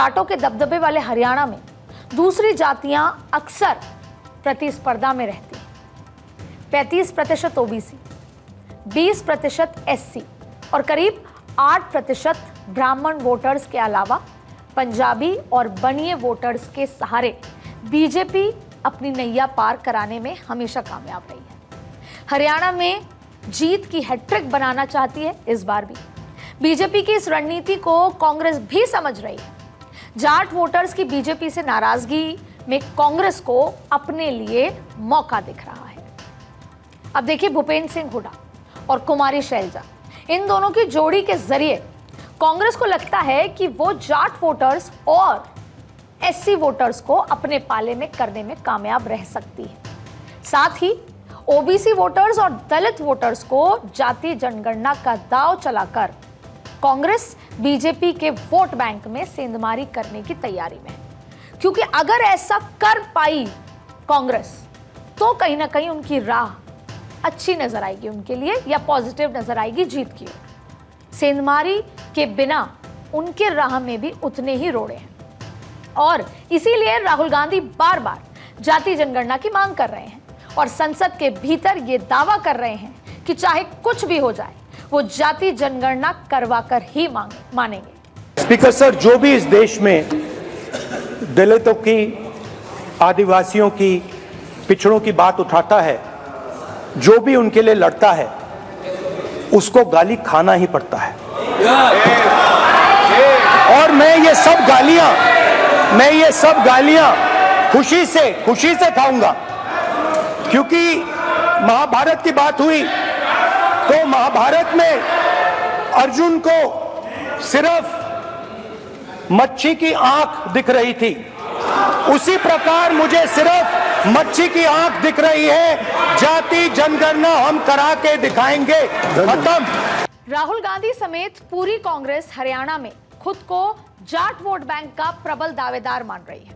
जाटों के दबदबे वाले हरियाणा में दूसरी जातियां अक्सर प्रतिस्पर्धा में रहती हैं। 35% ओबीसी, 20% एससी और करीब 8% ब्राह्मण वोटर्स के अलावा पंजाबी और बनिए वोटर्स के सहारे बीजेपी अपनी नैया पार कराने में हमेशा कामयाब रही है। हरियाणा में जीत की हैट्रिक बनाना चाहती है इस बार भी। बीजेपी की इस रणनीति को कांग्रेस भी समझ रही है। जाट वोटर्स की बीजेपी से नाराजगी में कांग्रेस को अपने लिए मौका दिख रहा है। अब देखिए, भूपेंद्र सिंह हुड्डा और कुमारी शैलजा, इन दोनों की जोड़ी के जरिए कांग्रेस को लगता है कि वो जाट वोटर्स और एससी वोटर्स को अपने पाले में करने में कामयाब रह सकती है। साथ ही ओबीसी वोटर्स और दलित वोटर्स को जाति जनगणना का दांव चलाकर कांग्रेस बीजेपी के वोट बैंक में सेंधमारी करने की तैयारी में है। क्योंकि अगर ऐसा कर पाई कांग्रेस तो कहीं ना कहीं उनकी राह अच्छी नजर आएगी उनके लिए, या पॉजिटिव नजर आएगी जीत की ओर। सेंधमारी के बिना उनके राह में भी उतने ही रोड़े हैं और इसीलिए राहुल गांधी बार बार जाति जनगणना की मांग कर रहे हैं और संसद के भीतर ये दावा कर रहे हैं कि चाहे कुछ भी हो जाए वो जाति जनगणना करवाकर ही मानेंगे। स्पीकर सर, जो भी इस देश में दलितों की, आदिवासियों की, पिछड़ों की बात उठाता है, जो भी उनके लिए लड़ता है, उसको गाली खाना ही पड़ता है। और मैं ये सब गालियां खुशी से खाऊंगा, क्योंकि महाभारत की बात हुई तो महाभारत में अर्जुन को सिर्फ मच्छी की आंख दिख रही थी, उसी प्रकार मुझे सिर्फ मच्छी की आंख दिख रही है। जाति जनगणना हम करा के दिखाएंगे। खत्म। राहुल गांधी समेत पूरी कांग्रेस हरियाणा में खुद को जाट वोट बैंक का प्रबल दावेदार मान रही है।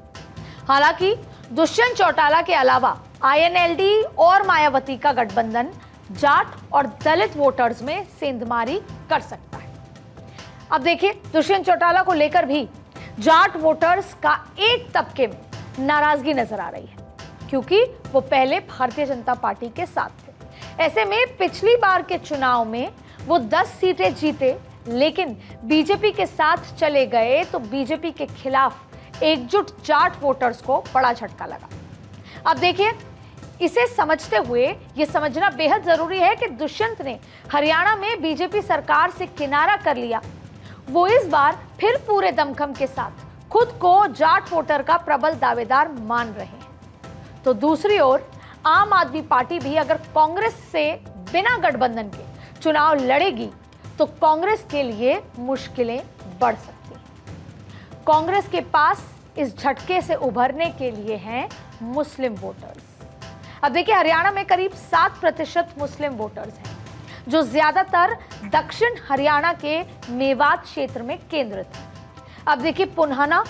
हालांकि दुष्यंत चौटाला के अलावा आईएनएलडी और मायावती का गठबंधन जाट और दलित वोटर्स में सेंधमारी कर सकता है। अब देखिए, दुष्यंत चौटाला को लेकर भी जाट वोटर्स का एक तबके में नाराजगी नजर आ रही है, क्योंकि वो पहले भारतीय जनता पार्टी के साथ थे। ऐसे में पिछली बार के चुनाव में वो 10 सीटें जीते, लेकिन बीजेपी के साथ चले गए तो बीजेपी के खिलाफ एकजुट जाट वोटर्स को बड़ा झटका लगा। अब देखिए, इसे समझते हुए यह समझना बेहद जरूरी है कि दुष्यंत ने हरियाणा में बीजेपी सरकार से किनारा कर लिया। वो इस बार फिर पूरे दमखम के साथ खुद को जाट वोटर का प्रबल दावेदार मान रहे हैं। तो दूसरी ओर आम आदमी पार्टी भी अगर कांग्रेस से बिना गठबंधन के चुनाव लड़ेगी तो कांग्रेस के लिए मुश्किलें बढ़ सकती हैं। कांग्रेस के पास इस झटके से उभरने के लिए हैं मुस्लिम वोटर्स। अब देखिए, हरियाणा में करीब 7% मुस्लिम वोटर्स हैं, जो ज्यादातर दक्षिण हरियाणा के मेवात क्षेत्र में केंद्रित है। अब देखिए, पुन्हाना,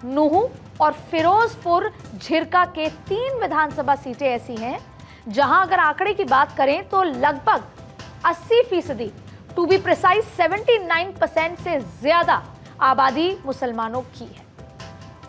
नूहू और फिरोजपुर झिरका के 3 विधानसभा सीटें ऐसी हैं जहां अगर आंकड़े की बात करें तो लगभग 80%, टू बी प्रिसाइज 79% से ज्यादा आबादी मुसलमानों की है।